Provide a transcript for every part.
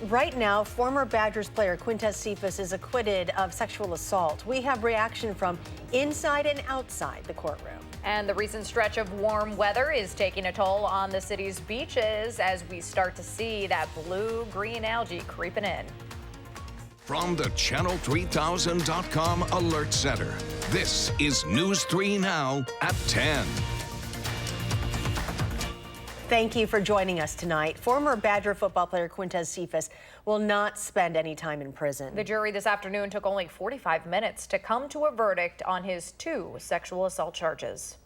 Right now, former Badgers player Quintez Cephas is acquitted of sexual assault. We have reaction from inside and outside the courtroom. And the recent stretch of warm weather is taking a toll on the city's beaches as we start to see that blue-green algae creeping in. From the Channel3000.com Alert Center, this is News 3 Now at 10. Thank you for joining us tonight. Former Badger football player Quintez Cephas will not spend any time in prison. The jury this afternoon took only 45 minutes to come to a verdict on his 2 sexual assault charges.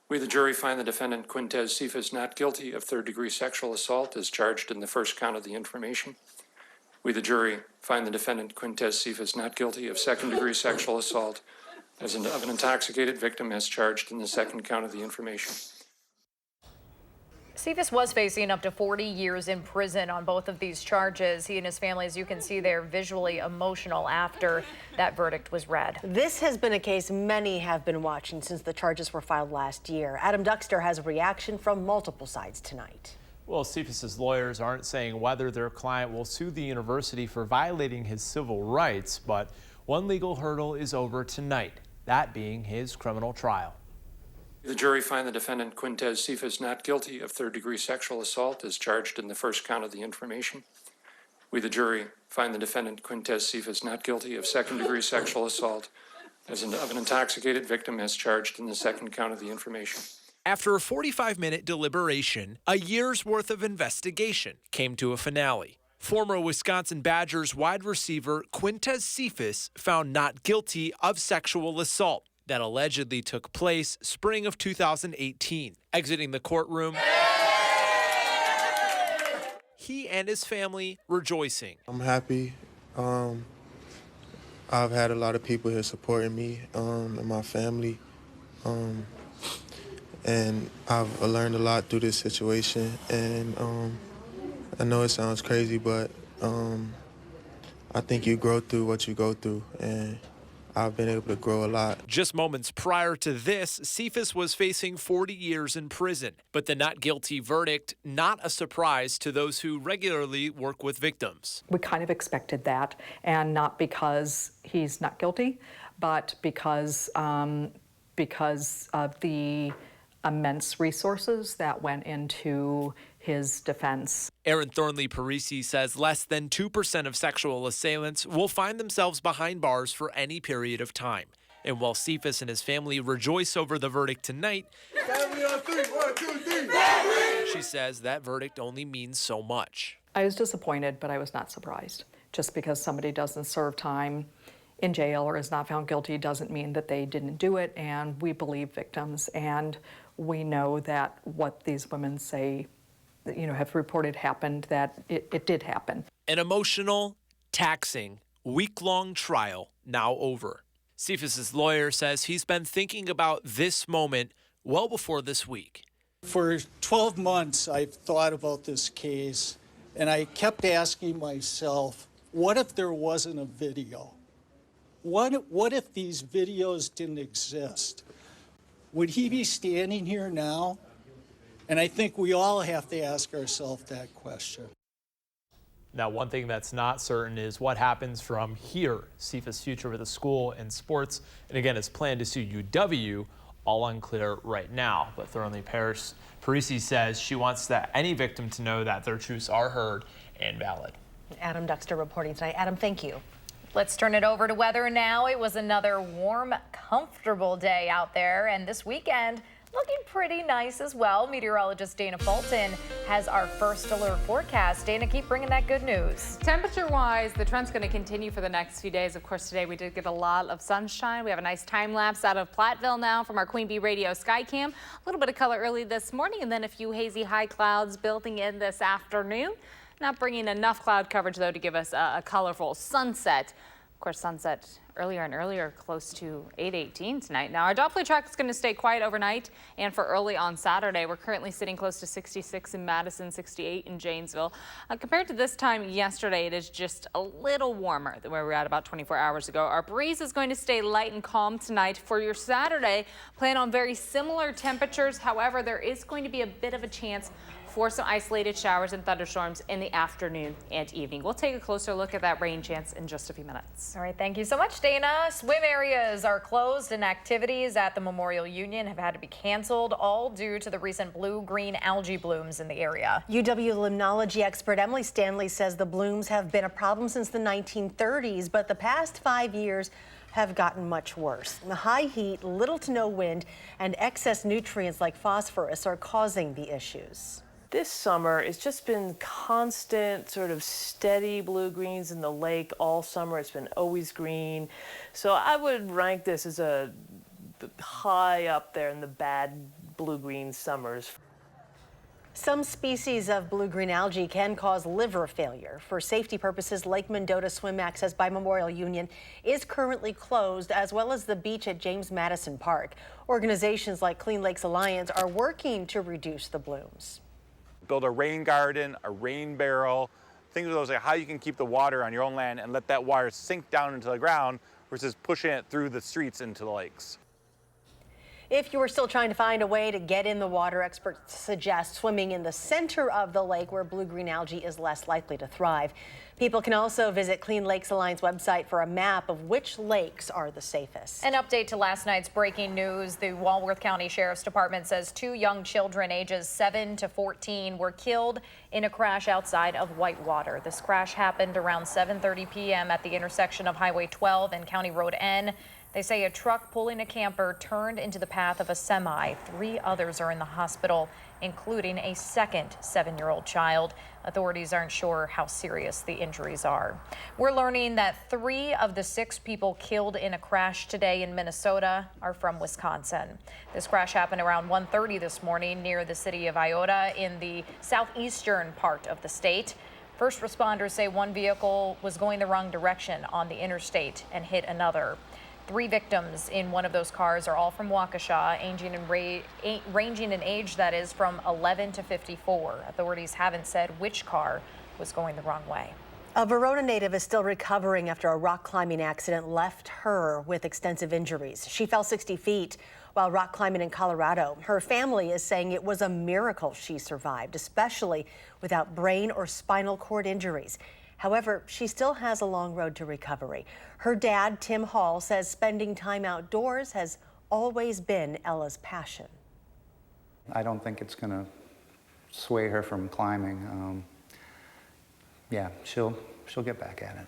We, the jury, find the defendant Quintez Cephas not guilty of third-degree sexual assault as charged in the first count of the information. We, the jury, find the defendant Quintez Cephas not guilty of second-degree sexual assault of an intoxicated victim as charged in the second count of the information. Cephas was facing up to 40 years in prison on both of these charges. He and his family, as you can see, they're visually emotional after that verdict was read. This has been a case many have been watching since the charges were filed last year. Adam Duxter has a reaction from multiple sides tonight. Well, Cephas's lawyers aren't saying whether their client will sue the university for violating his civil rights, but one legal hurdle is over tonight, that being his criminal trial. The jury find the defendant Quintez Cephas not guilty of third-degree sexual assault as charged in the first count of the information. We, the jury, find the defendant Quintez Cephas not guilty of second-degree sexual assault of an intoxicated victim as charged in the second count of the information. After a 45-minute deliberation, a year's worth of investigation came to a finale. Former Wisconsin Badgers wide receiver Quintez Cephas found not guilty of sexual assault that allegedly took place spring of 2018. Exiting the courtroom, he and his family rejoicing. I'm happy. I've had a lot of people here supporting me and my family. And I've learned a lot through this situation. And I know it sounds crazy, but I think you grow through what you go through. And I've been able to grow a lot. Just moments prior to this, Cephas was facing 40 years in prison. But the not guilty verdict, not a surprise to those who regularly work with victims. We kind of expected that, and not because he's not guilty, but because of the immense resources that went into his defense. Aaron Thornley Parisi says less than 2% of sexual assailants will find themselves behind bars for any period of time. And while Cephas and his family rejoice over the verdict tonight, she says that verdict only means so much. I was disappointed, but I was not surprised. Just because somebody doesn't serve time in jail or is not found guilty doesn't mean that they didn't do it, and we believe victims, and we know that what these women say, have reported happened, that it did happen. An emotional, taxing, week-long trial now over. Cephas's lawyer says he's been thinking about this moment well before this week. For 12 months, I've thought about this case, and I kept asking myself, what if there wasn't a video? What if these videos didn't exist? Would he be standing here now? And I think we all have to ask ourselves that question. Now, one thing that's not certain is what happens from here. Cephas' future with the school and sports, and again, his plan to sue UW, all unclear right now. But Thornley Parisi says she wants any victim to know that their truths are heard and valid. Adam Duxter reporting tonight. Adam, thank you. Let's turn it over to weather now. It was another warm, comfortable day out there, and this weekend looking pretty nice as well. Meteorologist Dana Fulton has our first alert forecast. Dana, keep bringing that good news. Temperature-wise, the trend's going to continue for the next few days. Of course, today we did get a lot of sunshine. We have a nice time lapse out of Platteville now from our Queen Bee Radio Skycam. A little bit of color early this morning, and then a few hazy high clouds building in this afternoon. Not bringing enough cloud coverage, though, to give us a colorful sunset. Of course, sunset earlier and earlier, close to 8:18 tonight. Now, our Doppler track is going to stay quiet overnight and for early on Saturday. We're currently sitting close to 66 in Madison, 68 in Janesville. Compared to this time yesterday, it is just a little warmer than where we were at about 24 hours ago. Our breeze is going to stay light and calm tonight. For your Saturday, plan on very similar temperatures. However, there is going to be a bit of a chance for some isolated showers and thunderstorms in the afternoon and evening. We'll take a closer look at that rain chance in just a few minutes. All right, thank you so much, Dana. Swim areas are closed and activities at the Memorial Union have had to be canceled, all due to the recent blue-green algae blooms in the area. UW limnology expert Emily Stanley says the blooms have been a problem since the 1930s, but the past 5 years have gotten much worse. The high heat, little to no wind, and excess nutrients like phosphorus are causing the issues. This summer, it's just been constant, sort of steady blue-greens in the lake all summer. It's been always green. So I would rank this as a high up there in the bad blue-green summers. Some species of blue-green algae can cause liver failure. For safety purposes, Lake Mendota swim access by Memorial Union is currently closed, as well as the beach at James Madison Park. Organizations like Clean Lakes Alliance are working to reduce the blooms. Build a rain garden, a rain barrel, things of those, like how you can keep the water on your own land and let that water sink down into the ground versus pushing it through the streets into the lakes. If you are still trying to find a way to get in the water, experts suggest swimming in the center of the lake where blue-green algae is less likely to thrive. People can also visit Clean Lakes Alliance website for a map of which lakes are the safest. An update to last night's breaking news. The Walworth County Sheriff's Department says 2 young children ages 7 to 14 were killed in a crash outside of Whitewater. This crash happened around 7:30 p.m. at the intersection of Highway 12 and County Road N. They say a truck pulling a camper turned into the path of a semi. 3 others are in the hospital, including a second 7-year-old child. Authorities aren't sure how serious the injuries are. We're learning that 3 of the 6 people killed in a crash today in Minnesota are from Wisconsin. This crash happened around 1:30 this morning near the city of Iota in the southeastern part of the state. First responders say one vehicle was going the wrong direction on the interstate and hit another. 3 victims in one of those cars are all from Waukesha, ranging in age that is from 11 to 54. Authorities haven't said which car was going the wrong way. A Verona native is still recovering after a rock climbing accident left her with extensive injuries. She fell 60 feet while rock climbing in Colorado. Her family is saying it was a miracle she survived, especially without brain or spinal cord injuries. However, she still has a long road to recovery. Her dad, Tim Hall, says spending time outdoors has always been Ella's passion. I don't think it's going to sway her from climbing. Yeah, she'll get back at it.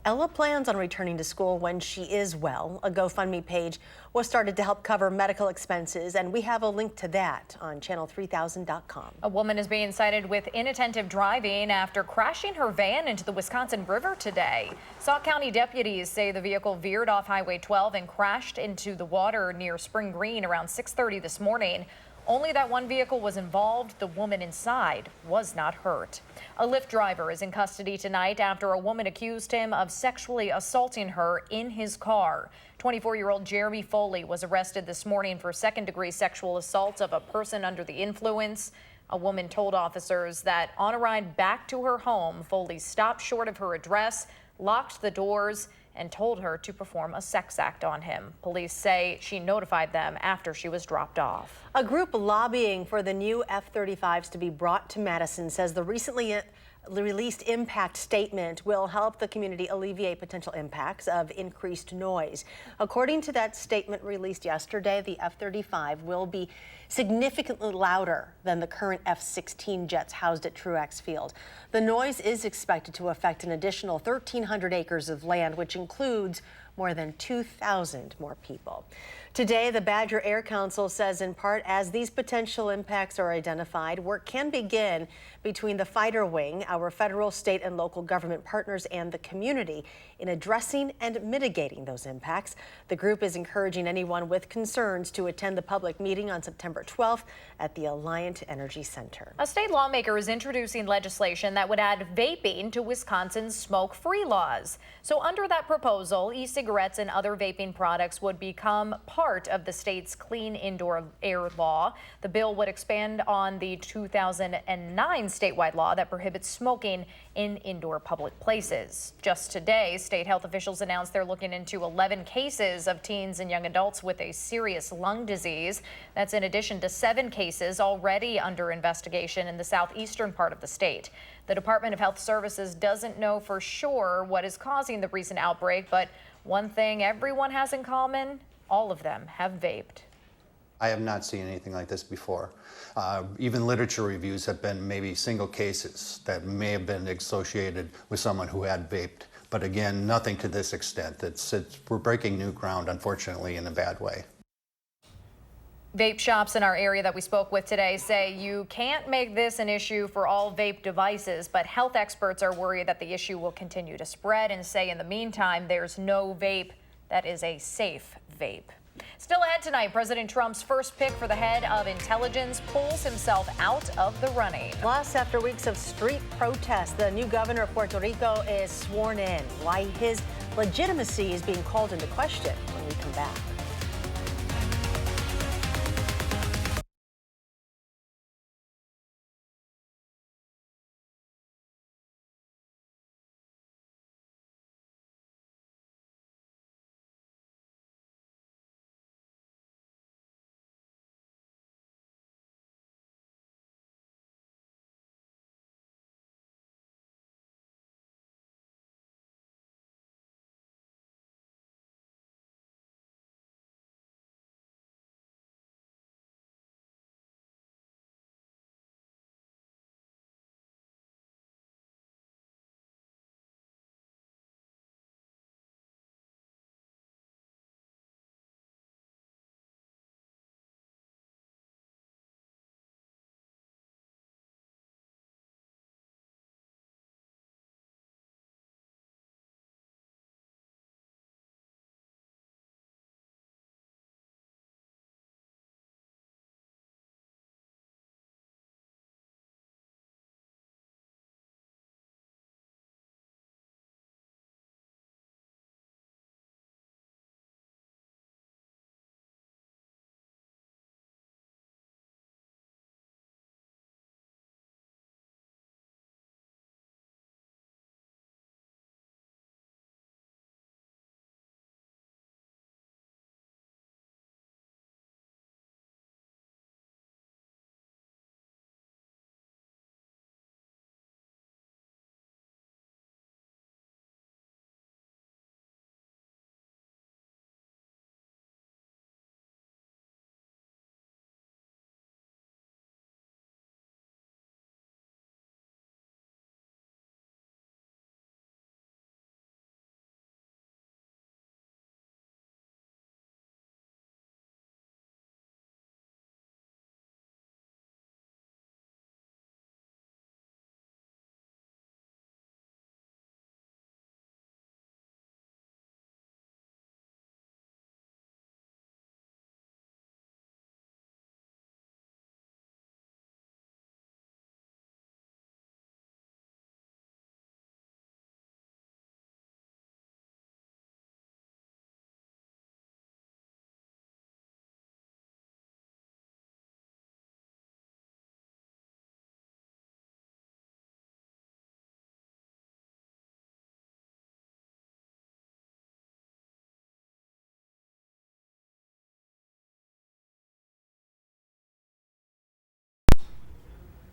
Ella plans on returning to school when she is well. A GoFundMe page was started to help cover medical expenses, and we have a link to that on channel3000.com. A woman is being cited with inattentive driving after crashing her van into the Wisconsin River today. Sauk County deputies say the vehicle veered off Highway 12 and crashed into the water near Spring Green around 6:30 this morning. Only that one vehicle was involved. The woman inside was not hurt. A Lyft driver is in custody tonight after a woman accused him of sexually assaulting her in his car. 24-year-old Jeremy Foley was arrested this morning for second-degree sexual assault of a person under the influence. A woman told officers that on a ride back to her home, Foley stopped short of her address, locked the doors, and told her to perform a sex act on him. Police say she notified them after she was dropped off. A group lobbying for the new F-35s to be brought to Madison says the recently released impact statement will help the community alleviate potential impacts of increased noise. According to that statement released yesterday, the F-35 will be significantly louder than the current F-16 jets housed at Truax Field. The noise is expected to affect an additional 1,300 acres of land, which includes more than 2,000 more people. Today, the Badger Air Council says in part, as these potential impacts are identified, work can begin between the fighter wing, our federal, state, and local government partners, and the community in addressing and mitigating those impacts. The group is encouraging anyone with concerns to attend the public meeting on September 12th at the Alliant Energy Center. A state lawmaker is introducing legislation that would add vaping to Wisconsin's smoke-free laws. So under that proposal, e-cigarettes and other vaping products would become part of the state's clean indoor air law. The bill would expand on the 2009 statewide law that prohibits smoking in indoor public places. Just today, state health officials announced they're looking into 11 cases of teens and young adults with a serious lung disease. That's in addition to 7 cases already under investigation in the southeastern part of the state. The Department of Health Services doesn't know for sure what is causing the recent outbreak, but one thing everyone has in common, all of them have vaped. I have not seen anything like this before. Even literature reviews have been maybe single cases that may have been associated with someone who had vaped. But again, nothing to this extent. We're breaking new ground, unfortunately, in a bad way. Vape shops in our area that we spoke with today say you can't make this an issue for all vape devices, but health experts are worried that the issue will continue to spread and say in the meantime, there's no vape that is a safe vape. Still ahead tonight, President Trump's first pick for the head of intelligence pulls himself out of the running. Plus, after weeks of street protests, the new governor of Puerto Rico is sworn in. Why his legitimacy is being called into question when we come back.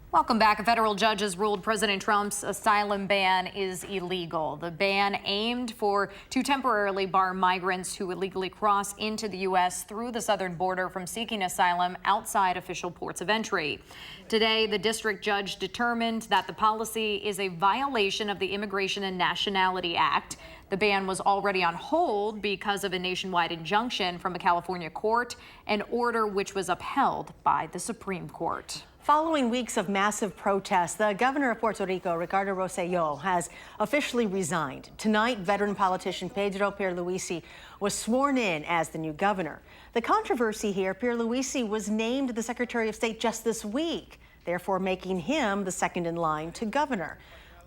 Welcome back. A federal judge has ruled President Trump's asylum ban is illegal. The ban aimed to temporarily bar migrants who illegally cross into the U.S. through the southern border from seeking asylum outside official ports of entry. Today, the district judge determined that the policy is a violation of the Immigration and Nationality Act. The ban was already on hold because of a nationwide injunction from a California court, an order which was upheld by the Supreme Court. Following weeks of massive protests, the governor of Puerto Rico, Ricardo Rosselló, has officially resigned. Tonight, veteran politician Pedro Pierluisi was sworn in as the new governor. The controversy here, Pierluisi was named the Secretary of State just this week, therefore making him the second in line to governor.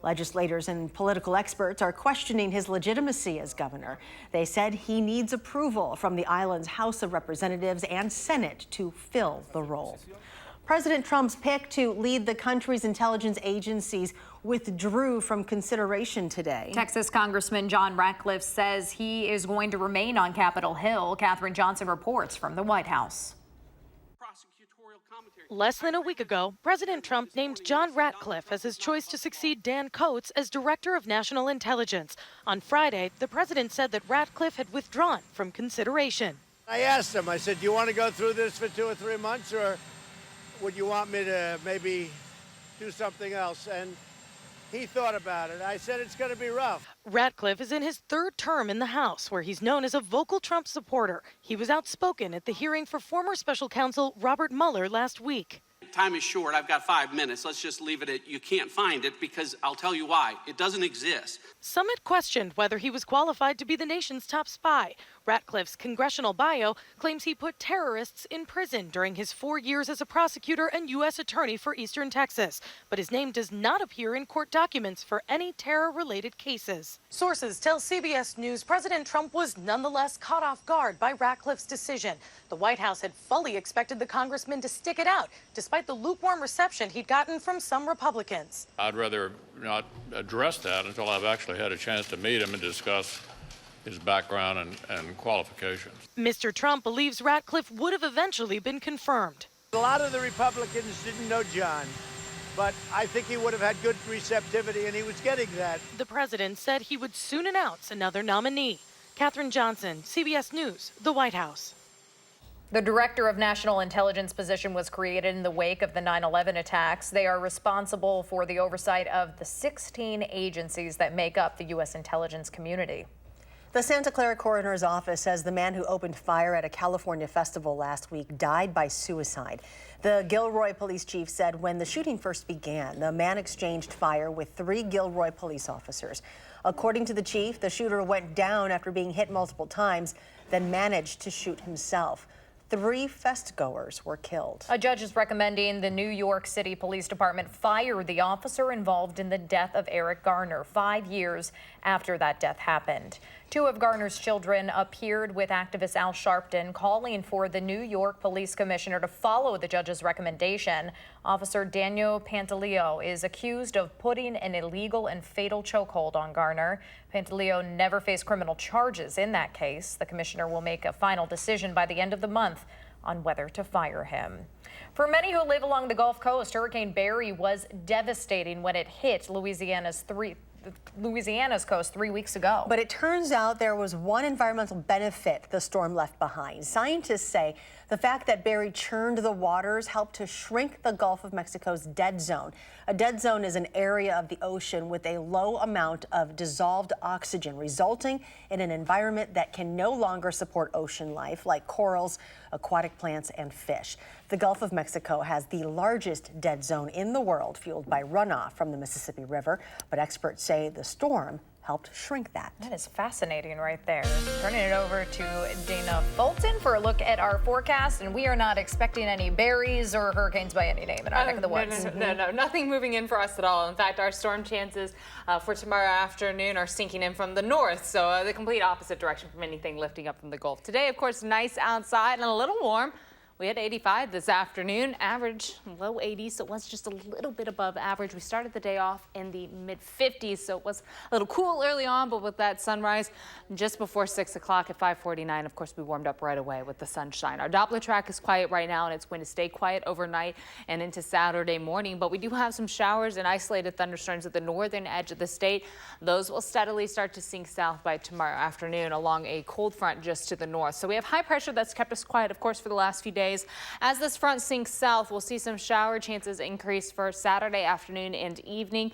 Legislators and political experts are questioning his legitimacy as governor. They said he needs approval from the island's House of Representatives and Senate to fill the role. President Trump's pick to lead the country's intelligence agencies withdrew from consideration today. Texas Congressman John Ratcliffe says he is going to remain on Capitol Hill. Katherine Johnson reports from the White House. Less than a week ago, President Trump named John Ratcliffe as his choice to succeed Dan Coats as Director of National Intelligence. On Friday, the president said that Ratcliffe had withdrawn from consideration. I asked him, I said, do you want to go through this for 2 or 3 months, or would you want me to maybe do something else? And he thought about it. I said it's going to be rough. Ratcliffe is in his third term in the House, where he's known as a vocal Trump supporter. He was outspoken at the hearing for former special counsel Robert Mueller last week. Time is short. I've got 5 minutes. Let's just leave it at you can't find it, because I'll tell you why. It doesn't exist. Some had questioned whether he was qualified to be the nation's top spy. Ratcliffe's congressional bio claims he put terrorists in prison during his 4 years as a prosecutor and U.S. attorney for Eastern Texas. But his name does not appear in court documents for any terror-related cases. Sources tell CBS News President Trump was nonetheless caught off guard by Ratcliffe's decision. The White House had fully expected the congressman to stick it out, despite the lukewarm reception he'd gotten from some Republicans. I'd rather not address that until I've actually had a chance to meet him and discuss his background and qualifications. Mr. Trump believes Ratcliffe would have eventually been confirmed. A lot of the Republicans didn't know John, but I think he would have had good receptivity, and he was getting that. The president said he would soon announce another nominee. Katherine Johnson, CBS News, the White House. The Director of National Intelligence position was created in the wake of the 9/11 attacks. They are responsible for the oversight of the 16 agencies that make up the U.S. intelligence community. The Santa Clara coroner's office says the man who opened fire at a California festival last week died by suicide. The Gilroy police chief said when the shooting first began, the man exchanged fire with 3 Gilroy police officers. According to the chief, the shooter went down after being hit multiple times, then managed to shoot himself. 3 festgoers were killed. A judge is recommending the New York City Police Department fire the officer involved in the death of Eric Garner 5 years after that death happened. 2 of Garner's children appeared with activist Al Sharpton calling for the New York Police Commissioner to follow the judge's recommendation. Officer Daniel Pantaleo is accused of putting an illegal and fatal chokehold on Garner. Pantaleo never faced criminal charges in that case. The commissioner will make a final decision by the end of the month on whether to fire him. For many who live along the Gulf Coast, Hurricane Barry was devastating when it hit Louisiana's coast 3 weeks ago. But it turns out there was one environmental benefit the storm left behind. Scientists say the fact that Barry churned the waters helped to shrink the Gulf of Mexico's dead zone. A dead zone is an area of the ocean with a low amount of dissolved oxygen, resulting in an environment that can no longer support ocean life like corals, aquatic plants, and fish. The Gulf of Mexico has the largest dead zone in the world, fueled by runoff from the Mississippi River, but experts say the storm helped shrink that. That is fascinating right there. Turning it over to Dana Fulton for a look at our forecast, and we are not expecting any berries or hurricanes by any name in our neck of the woods. No, nothing moving in for us at all. In fact, our storm chances for tomorrow afternoon are sinking in from the north, so the complete opposite direction from anything lifting up from the Gulf. Today, of course, nice outside and a little warm. We had 85 this afternoon, average low 80s, so it was just a little bit above average. We started the day off in the mid-50s, so it was a little cool early on, but with that sunrise just before 6 o'clock at 5:49, of course, we warmed up right away with the sunshine. Our Doppler track is quiet right now, and it's going to stay quiet overnight and into Saturday morning, but we do have some showers and isolated thunderstorms at the northern edge of the state. Those will steadily start to sink south by tomorrow afternoon along a cold front just to the north. So we have high pressure that's kept us quiet, of course, for the last few days. As this front sinks south, we'll see some shower chances increase for Saturday afternoon and evening.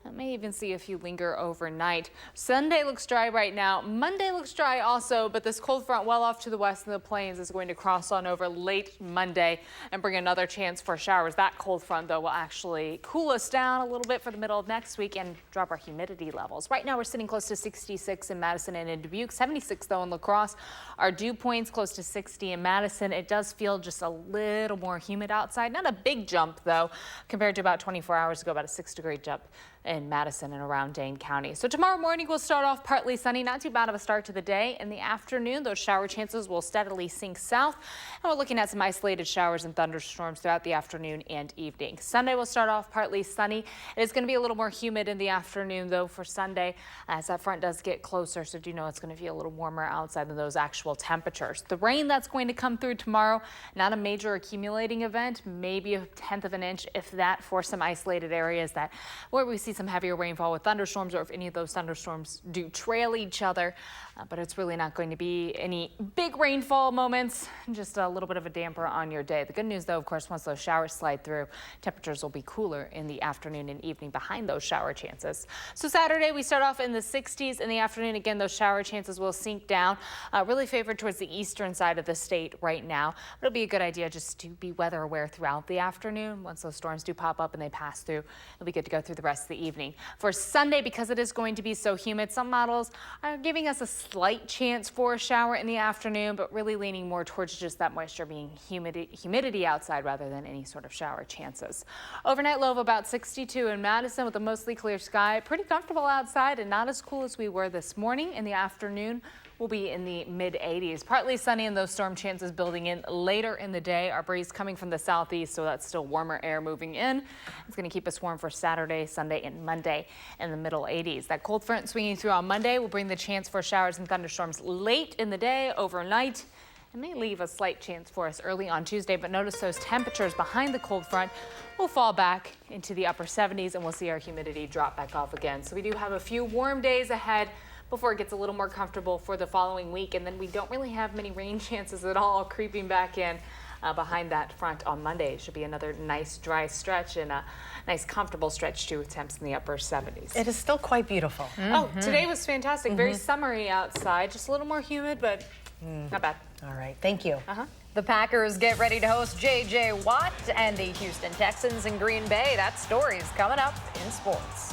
I may even see a few linger overnight. Sunday looks dry right now. Monday looks dry also, but this cold front well off to the west in the plains is going to cross on over late Monday and bring another chance for showers. That cold front, though, will actually cool us down a little bit for the middle of next week and drop our humidity levels. Right now, we're sitting close to 66 in Madison and in Dubuque, 76 though in La Crosse. Our dew points close to 60 in Madison. It does feel just a little more humid outside. Not a big jump, though, compared to about 24 hours ago, about a 6-degree jump in Madison and around Dane County. So tomorrow morning we'll start off partly sunny, not too bad of a start to the day. In the afternoon, those shower chances will steadily sink south, and we're looking at some isolated showers and thunderstorms throughout the afternoon and evening. Sunday will start off partly sunny. It is going to be a little more humid in the afternoon, though, for Sunday, as that front does get closer, so do know it's going to feel a little warmer outside than those actual temperatures. The rain that's going to come through tomorrow, not a major accumulating event, maybe 1/10 of an inch, if that, for some isolated areas that where we see some heavier rainfall with thunderstorms, or if any of those thunderstorms do trail each other. But it's really not going to be any big rainfall moments, just a little bit of a damper on your day. The good news, though, of course, once those showers slide through, temperatures will be cooler in the afternoon and evening behind those shower chances. So Saturday, we start off in the 60s. In the afternoon, again, those shower chances will sink down, really favored towards the eastern side of the state right now. But it'll be a good idea just to be weather aware throughout the afternoon. Once those storms do pop up and they pass through, it'll be good to go through the rest of the evening. For Sunday, because it is going to be so humid, some models are giving us a slight chance for a shower in the afternoon, but really leaning more towards just that moisture being humidity outside rather than any sort of shower chances. Overnight low of about 62 in Madison with a mostly clear sky. Pretty comfortable outside and not as cool as we were this morning. In the afternoon, we'll be in the mid-80s. Partly sunny and those storm chances building in later in the day. Our breeze coming from the southeast, so that's still warmer air moving in. It's going to keep us warm for Saturday, Sunday, and Monday in the middle 80s. That cold front swinging through on Monday will bring the chance for showers and thunderstorms late in the day, overnight. It may leave a slight chance for us early on Tuesday, but notice those temperatures behind the cold front will fall back into the upper 70s, and we'll see our humidity drop back off again. So we do have a few warm days ahead before it gets a little more comfortable for the following week, and then we don't really have many rain chances at all creeping back in behind that front on Monday. It should be another nice dry stretch and a nice comfortable stretch too, with temps in the upper 70s. It is still quite beautiful. Oh, today was fantastic. Very summery outside, just a little more humid, but not bad. All right, thank you. The Packers get ready to host J.J. Watt and the Houston Texans in Green Bay. That story's coming up in sports.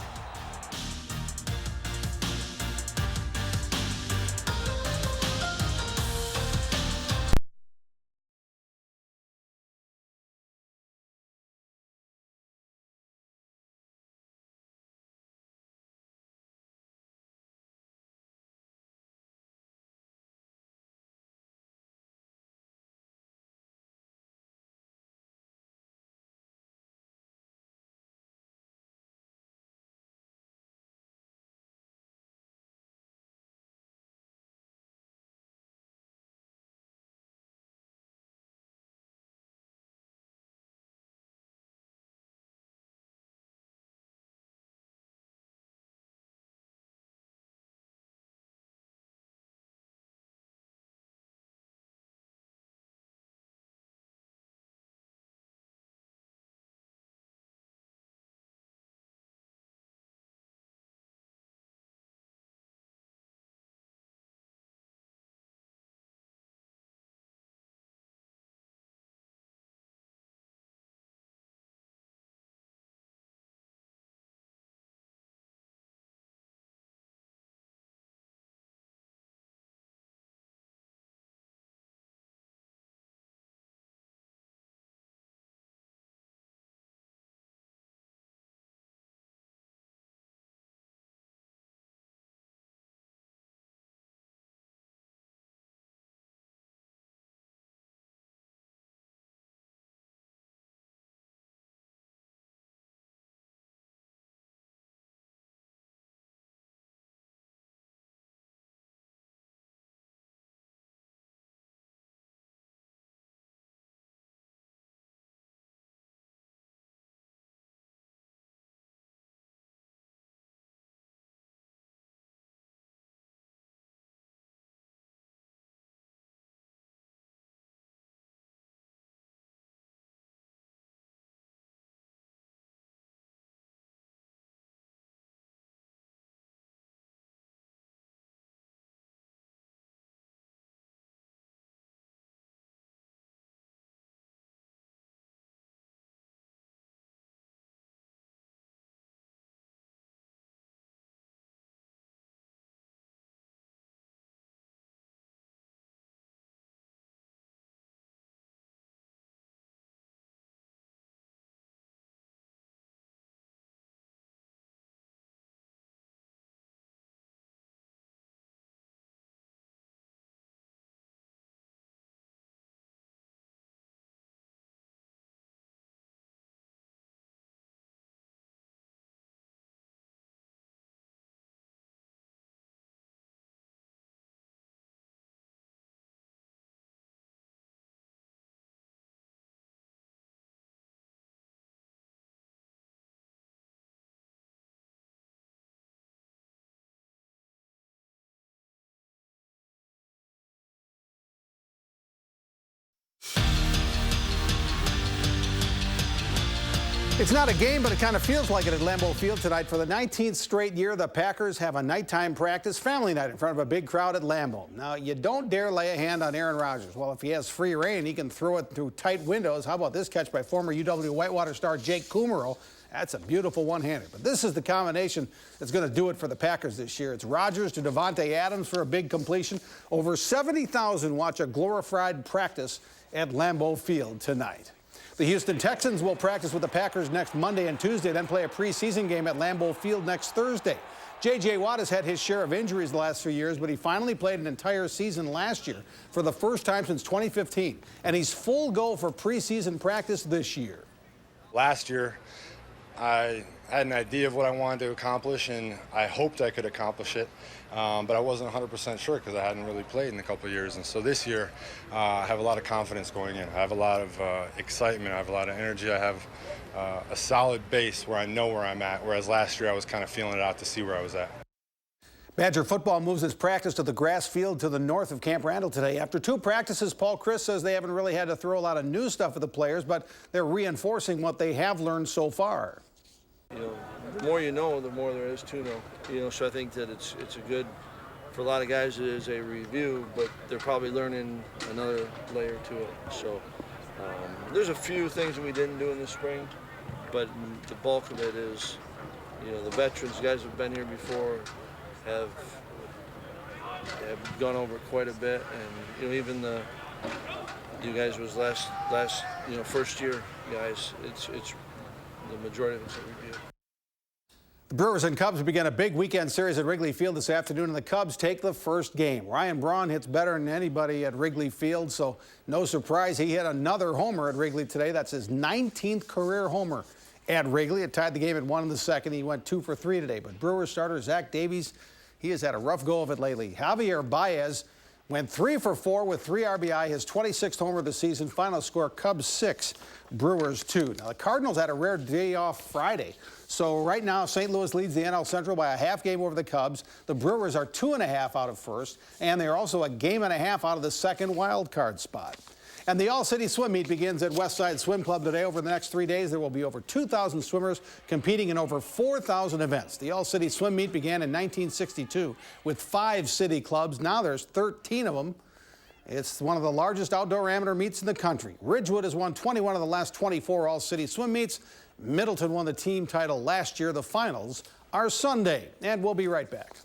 It's not a game, but it kind of feels like it at Lambeau Field tonight. For the 19th straight year, the Packers have a nighttime practice family night in front of a big crowd at Lambeau. Now, you don't dare lay a hand on Aaron Rodgers. Well, if he has free reign, he can throw it through tight windows. How about this catch by former UW Whitewater star Jake Kummerow? That's a beautiful one-hander. But this is the combination that's going to do it for the Packers this year. It's Rodgers to Devontae Adams for a big completion. Over 70,000 watch a glorified practice at Lambeau Field tonight. The Houston Texans will practice with the Packers next Monday and Tuesday, then play a preseason game at Lambeau Field next Thursday. J.J. Watt has had his share of injuries the last few years, but he finally played an entire season last year for the first time since 2015. And he's full go for preseason practice this year. Last year, I had an idea of what I wanted to accomplish, and I hoped I could accomplish it, but I wasn't 100% sure because I hadn't really played in a couple of years. And so this year, I have a lot of confidence going in. I have a lot of excitement. I have a lot of energy. I have a solid base where I know where I'm at, whereas last year I was kind of feeling it out to see where I was at. Badger football moves its practice to the grass field to the north of Camp Randall today. After 2 practices, Paul Chris says they haven't really had to throw a lot of new stuff at the players, but they're reinforcing what they have learned so far. You know, the more you know, the more there is to know. You know, so I think that it's a good, for a lot of guys, it is a review, but they're probably learning another layer to it. So there's a few things that we didn't do in the spring, but the bulk of it is, you know, the veterans, guys who've been here before, have gone over quite a bit, and you know, even you guys was last first year guys. It's the majority of it's a review. The Brewers and Cubs begin a big weekend series at Wrigley Field this afternoon, and the Cubs take the first game. Ryan Braun hits better than anybody at Wrigley Field, so no surprise he hit another homer at Wrigley today. That's his 19th career homer at Wrigley. It tied the game at 1 in the second. He went 2 for 3 today. But Brewers starter Zach Davies, he has had a rough go of it lately. Javier Baez went 3 for 4 with 3 RBI, his 26th homer of the season. Final score, Cubs 6, Brewers 2. Now, the Cardinals had a rare day off Friday. So right now, St. Louis leads the NL Central by a half game over the Cubs. The Brewers are 2.5 out of first, and they're also a game and a half out of the second wild card spot. And the All-City Swim Meet begins at Westside Swim Club today. Over the next 3 days, there will be over 2,000 swimmers competing in over 4,000 events. The All-City Swim Meet began in 1962 with 5 city clubs. Now there's 13 of them. It's one of the largest outdoor amateur meets in the country. Ridgewood has won 21 of the last 24 All-City Swim Meets. Middleton won the team title last year. The finals are Sunday. And we'll be right back.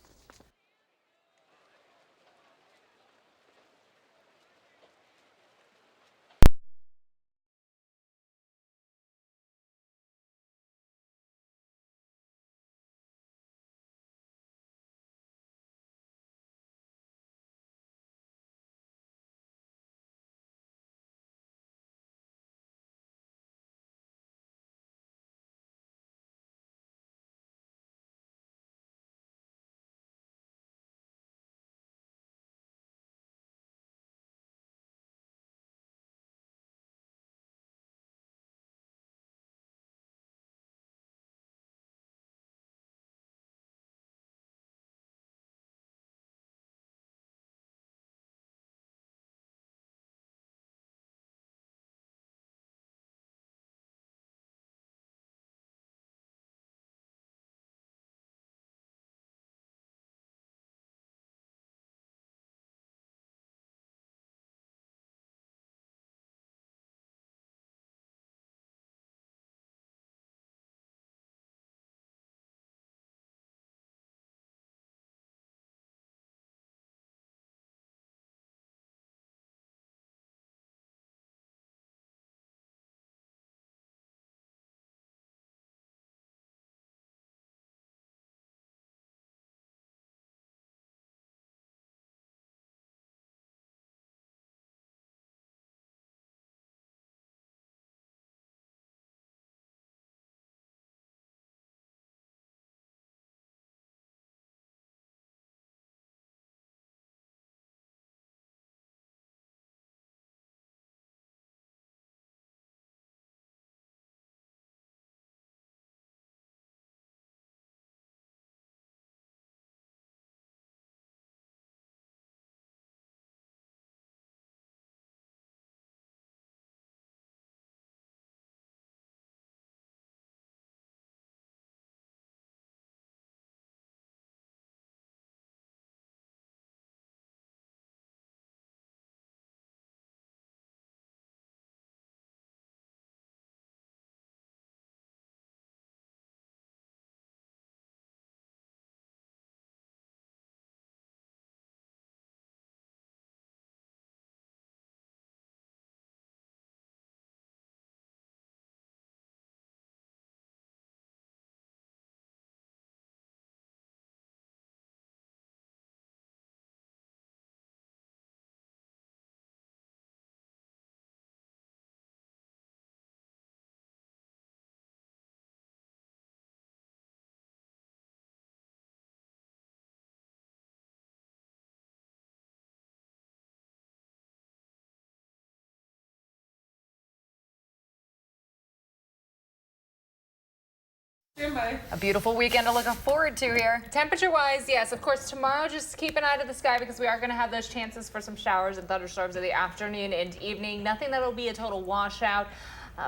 A beautiful weekend to look forward to here. Temperature-wise, yes, of course, tomorrow just keep an eye to the sky because we are going to have those chances for some showers and thunderstorms in the afternoon and evening. Nothing that'll be a total washout.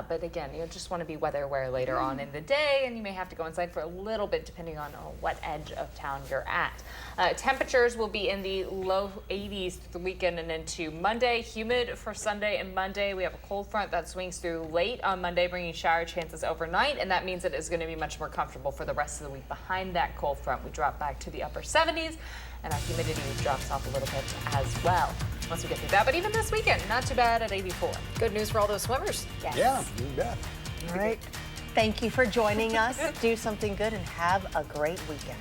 But again, you just want to be weather aware later on in the day, and you may have to go inside for a little bit depending on what edge of town you're at. Temperatures will be in the low 80s the weekend and into Monday. Humid for Sunday and Monday. We have a cold front that swings through late on Monday, bringing shower chances overnight, and that means it is going to be much more comfortable for the rest of the week. Behind that cold front, we drop back to the upper 70s, and our humidity drops off a little bit as well once we get through that. But even this weekend, not too bad at 84. Good news for all those swimmers. Yes. Yeah, you bet. All right. Thank you for joining us. Do something good and have a great weekend.